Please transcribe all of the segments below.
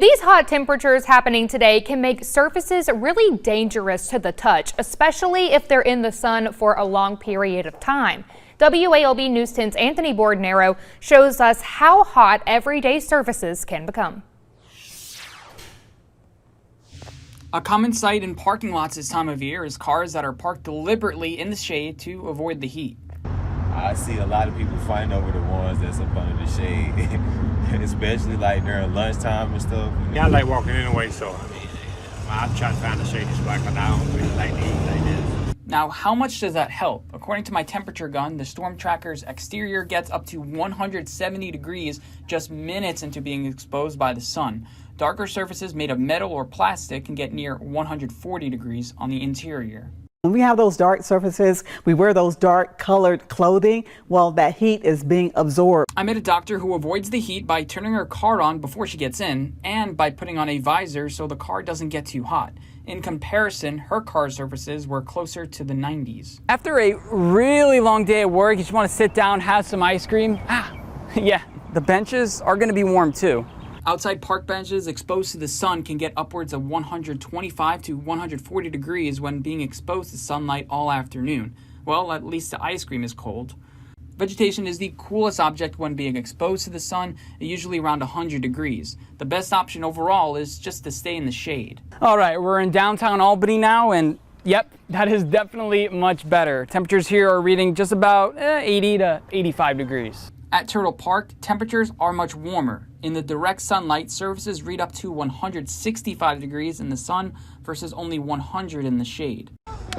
These hot temperatures happening today can make surfaces really dangerous to the touch, especially if they're in the sun for a long period of time. WALB News 10's Anthony Bordenero shows us how hot everyday surfaces can become. A common sight in parking lots this time of year is cars that are parked deliberately in the shade to avoid the heat. I see a lot of people fighting over the ones that's up under the shade, especially like during lunchtime and stuff. Yeah, I like walking anyway, so I try to find a shady spot, but I don't really like to eat like this. Now, how much does that help? According to my temperature gun, the Storm Tracker's exterior gets up to 170 degrees just minutes into being exposed by the sun. Darker surfaces made of metal or plastic can get near 140 degrees on the interior. When we have those dark surfaces, we wear those dark colored clothing, well, that heat is being absorbed. I met a doctor who avoids the heat by turning her car on before she gets in and by putting on a visor so the car doesn't get too hot. In comparison, her car's surfaces were closer to the 90s. After a really long day at work, you just want to sit down, have some ice cream. Yeah, the benches are going to be warm too. Outside park benches exposed to the sun can get upwards of 125 to 140 degrees when being exposed to sunlight all afternoon. Well, at least the ice cream is cold. Vegetation is the coolest object when being exposed to the sun, usually around 100 degrees. The best option overall is just to stay in the shade. All right, we're in downtown Albany now, and yep, that is definitely much better. Temperatures here are reading just about 80 to 85 degrees. At Turtle Park, temperatures are much warmer. In the direct sunlight, surfaces read up to 165 degrees in the sun versus only 100 in the shade.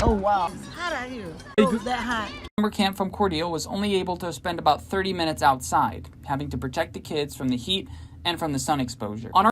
Oh wow, it's hot out here. Oh, it's that hot. Summer camp from Cordele was only able to spend about 30 minutes outside, having to protect the kids from the heat and from the sun exposure. On our